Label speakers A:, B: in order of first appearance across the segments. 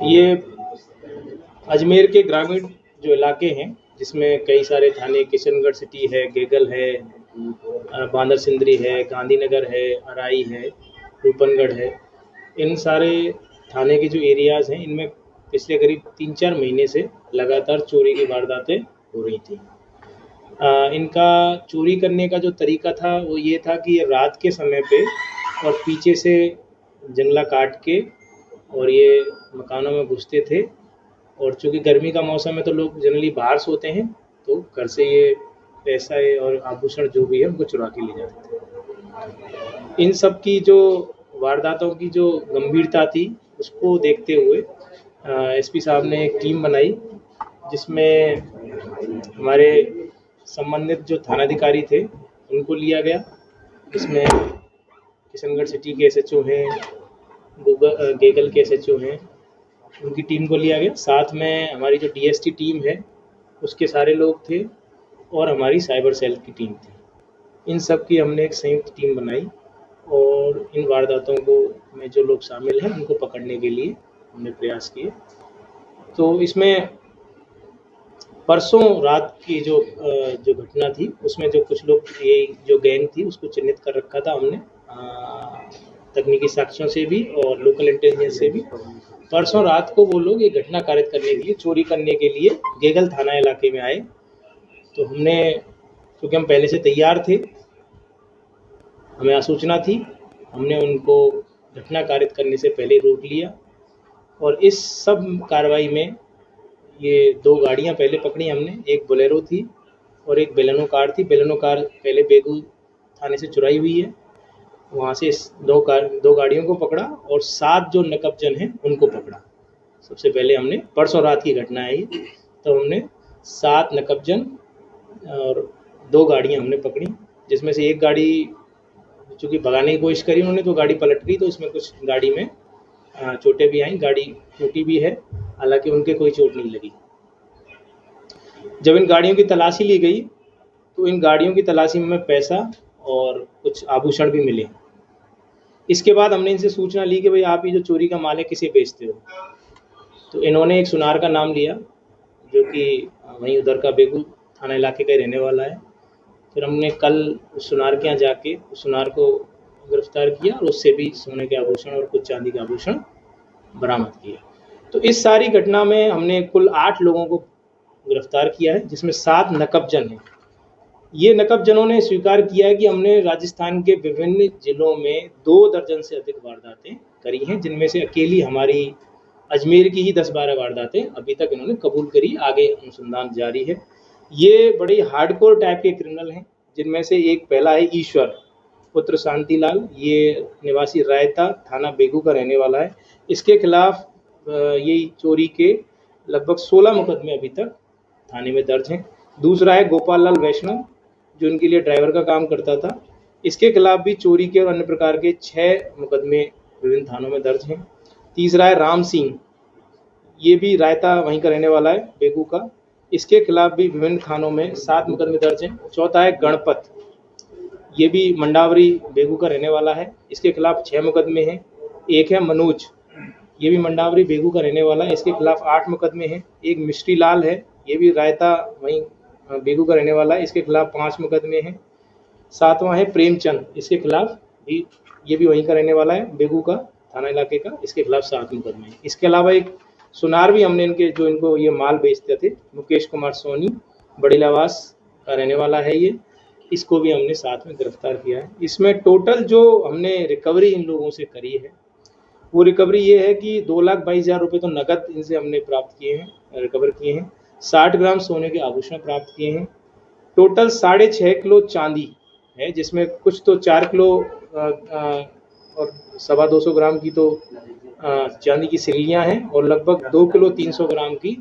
A: ये अजमेर के ग्रामीण जो इलाके हैं, जिसमें कई सारे थाने, किशनगढ़ सिटी है, गेगल है, बांदर सिंदरी है, गांधीनगर है, अराई है, रूपनगढ़ है। इन सारे थाने के जो एरियाज़ हैं, इनमें पिछले करीब 3-4 महीने से लगातार चोरी की वारदातें हो रही थी। इनका चोरी करने का जो तरीका था वो ये था कि ये रात के समय पे और पीछे से जंगला काट के और ये मकानों में घुसते थे। और चूँकि गर्मी का मौसम है तो लोग जनरली बाहर सोते हैं, तो घर से ये पैसा है और आभूषण जो भी है उनको चुरा के ले जाते थे। इन सब की जो वारदातों की जो गंभीरता थी, उसको देखते हुए एसपी साहब ने एक टीम बनाई, जिसमें हमारे संबंधित जो थानाधिकारी थे उनको लिया गया। इसमें किशनगढ़ सिटी के एसएचओ हैं, गेगल के एसएचओ हैं, उनकी टीम को लिया गया। साथ में हमारी जो डीएसटी टीम है उसके सारे लोग थे और हमारी साइबर सेल की टीम थी। इन सब की हमने एक संयुक्त टीम बनाई और इन वारदातों को में जो लोग शामिल हैं उनको पकड़ने के लिए हमने प्रयास किए। तो इसमें परसों रात की जो घटना थी, उसमें जो कुछ लोग, ये जो गैंग थी उसको चिन्हित कर रखा था हमने तकनीकी साक्ष्यों से भी और लोकल इंटेलिजेंस से भी। परसों रात को वो लोग ये घटना कारित करने के लिए, चोरी करने के लिए गेगल थाना इलाके में आए। तो हमने, क्योंकि हम पहले से तैयार थे, हमें सूचना थी, हमने उनको घटना कारित करने से पहले रोक लिया। और इस सब कार्रवाई में ये 2 गाड़ियाँ पहले पकड़ी हमने, एक बोलेरो थी और एक बेलेनो कार थी। बेलेनो कार पहले बेगू थाने से चुराई हुई है, वहाँ से इस 2 गाड़ियों को पकड़ा और 7 जो नकबजन हैं उनको पकड़ा। सबसे पहले हमने, परसों रात की घटना है ये, तो हमने 7 नकबजन और 2 गाड़ियाँ हमने पकड़ी, जिसमें से एक गाड़ी चूँकि भगाने की कोशिश करी उन्होंने तो गाड़ी पलट गई, तो इसमें कुछ गाड़ी में चोटें भी आईं, गाड़ी टूटी भी है, हालांकि उनके कोई चोट नहीं लगी। जब इन गाड़ियों की तलाशी ली गई तो इन गाड़ियों की तलाशी में पैसा और कुछ आभूषण भी मिले। इसके बाद हमने इनसे सूचना ली कि भाई आप ये जो चोरी का माल है किसे बेचते हो। तो इन्होंने एक सुनार का नाम लिया, जो कि वहीं उधर का बेगू थाना इलाके का ही रहने वाला है। फिर हमने कल उस सुनार के यहाँ जाके उस सुनार को गिरफ्तार किया और उससे भी सोने के आभूषण और कुछ चांदी के आभूषण बरामद किए। तो इस सारी घटना में हमने कुल 8 लोगों को गिरफ्तार किया है, जिसमें 7 नकबजन हैं। ये नकबजनों ने स्वीकार किया है कि हमने राजस्थान के विभिन्न जिलों में 2 दर्जन से अधिक वारदातें करी हैं, जिनमें से अकेली हमारी अजमेर की ही 10-12 वारदातें अभी तक इन्होंने कबूल करी। आगे अनुसंधान जारी है। ये बड़े हार्डकोर टाइप के क्रिमिनल हैं, जिनमें से एक पहला है ईश्वर पुत्र शांतिलाल। ये निवासी रायता थाना बेगू का रहने वाला है। इसके खिलाफ यही चोरी के लगभग 16 मुकदमे अभी तक थाने में दर्ज हैं। दूसरा है गोपाल लाल वैष्णव, जो इनके लिए ड्राइवर का काम करता था। इसके खिलाफ भी चोरी के और अन्य प्रकार के 6 मुकदमे विभिन्न थानों में दर्ज हैं। तीसरा है राम सिंह, ये भी रायता वहीं का रहने वाला है, बेगू का। इसके खिलाफ भी विभिन्न थानों में 7 मुकदमे दर्ज हैं। चौथा है गणपत, ये भी मंडावरी बेगू का रहने वाला है। इसके खिलाफ 6 मुकदमे हैं। एक है मनोज, ये भी मंडावरी बेगू का रहने वाला है, इसके खिलाफ 8 मुकदमे हैं। एक मिश्री लाल है, ये भी रायता वहीं बेगू का रहने वाला है, इसके खिलाफ 5 मुकदमे हैं। 7वां है प्रेमचंद, इसके खिलाफ भी, ये भी वहीं का रहने वाला है, बेगू का थाना इलाके का, इसके खिलाफ 7 मुकदमे हैं। इसके अलावा एक सुनार भी हमने इनके, जो इनको ये माल बेचते थे, मुकेश कुमार सोनी, बड़ी लवास का रहने वाला है ये, इसको भी हमने साथ में गिरफ्तार किया है। इसमें टोटल जो हमने रिकवरी इन लोगों से करी है, वो रिकवरी ये है कि 2,22,000 रुपये तो नकद इनसे हमने प्राप्त किए हैं, रिकवर किए हैं। 60 ग्राम सोने के आभूषण प्राप्त किए हैं। टोटल 6.5 किलो चांदी है, जिसमें कुछ तो 4 किलो और 250 ग्राम की तो चांदी की सिल्लियाँ हैं और लगभग 2 किलो 300 ग्राम की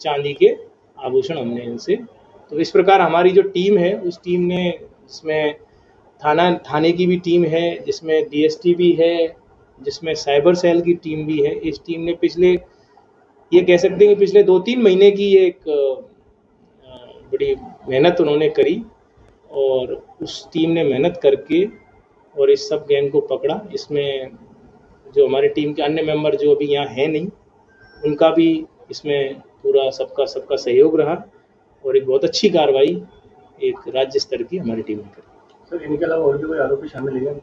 A: चांदी के आभूषण हमने इनसे। तो इस प्रकार हमारी जो टीम है, उस टीम ने, जिसमें थाने की भी टीम है, जिसमें डीएसटी भी है, जिसमें साइबर सेल की टीम भी है, इस टीम ने पिछले, ये कह सकते हैं कि पिछले 2-3 महीने की एक बड़ी मेहनत उन्होंने करी और उस टीम ने मेहनत करके और इस सब गैंग को पकड़ा। इसमें जो हमारी टीम के अन्य मेंबर जो अभी यहाँ हैं नहीं, उनका भी इसमें पूरा सबका सबका सहयोग रहा और एक बहुत अच्छी कार्रवाई एक राज्य स्तर की हमारी टीम ने करी।
B: सर, इनके अलावा और भी कोई आरोपी शामिल है?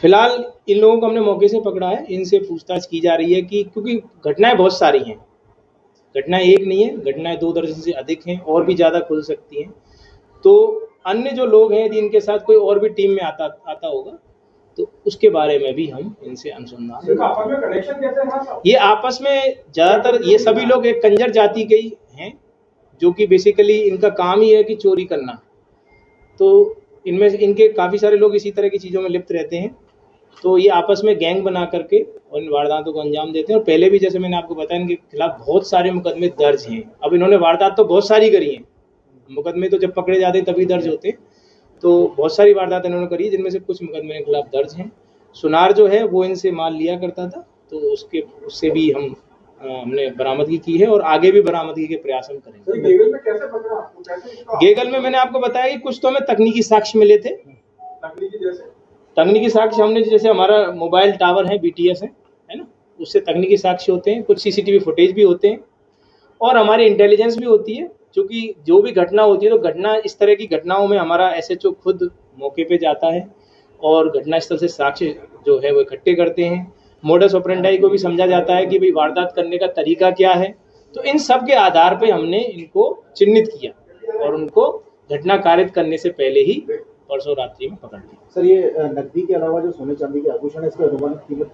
A: फिलहाल इन लोगों को हमने मौके से पकड़ा है, इनसे पूछताछ की जा रही है कि क्योंकि घटनाएं बहुत सारी हैं, घटनाएं एक नहीं है, घटनाएं 2 दर्जन से अधिक हैं और भी ज़्यादा खुल सकती हैं। तो अन्य जो लोग हैं यदि इनके साथ कोई और भी टीम में आता होगा तो उसके बारे में भी हम इनसे अनुसंधान।
B: आपस में कनेक्शन कैसे है?
A: ये आपस में ज़्यादातर ये सभी लोग एक कंजर जाति के ही हैं, जो कि बेसिकली इनका काम ही है कि चोरी करना। तो इनमें इनके काफ़ी सारे लोग इसी तरह की चीज़ों में लिप्त रहते हैं। तो ये आपस में गैंग बना करके और इन वारदातों को अंजाम देते हैं। और पहले भी जैसे मैंने आपको बताया इनके खिलाफ बहुत सारे मुकदमे दर्ज हैं। अब इन्होंने वारदात तो बहुत सारी करी हैं, मुकदमे तो जब पकड़े जाते हैं तभी दर्ज होते हैं। तो बहुत सारी वारदात इन्होंने करी है, जिनमें से कुछ मुकदमे इनके खिलाफ दर्ज हैं। सुनार जो है वो इनसे माल लिया करता था, तो उससे भी हमने बरामदगी की है और आगे भी बरामदगी के प्रयास हम करेंगे।
B: गेगल में कैसे पकड़ा आपको?
A: गेगल में मैंने आपको बताया कि कुछ तो हमें तकनीकी साक्ष्य मिले थे। तकनीकी साक्ष्य हमने जैसे हमारा मोबाइल टावर है, BTS है ना, उससे तकनीकी साक्ष्य होते हैं, कुछ CCTV फुटेज भी होते हैं और हमारी इंटेलिजेंस भी होती है। क्योंकि जो भी घटना होती है तो घटना इस तरह की घटनाओं में हमारा SHO खुद मौके पे जाता है और घटनास्थल से साक्ष्य जो है वो इकट्ठे करते हैं। मोडस ऑपरेंडाई को भी समझा जाता है कि भाई वारदात करने का तरीका क्या है। तो इन सब के आधार पे हमने इनको चिन्हित किया और उनको घटना कारित करने से पहले ही परसों रात्रि में पकड़ लिया।
B: सर, ये नकदी के अलावा जो सोने चांदी के आभूषण है, इसकी अनुमानित कीमत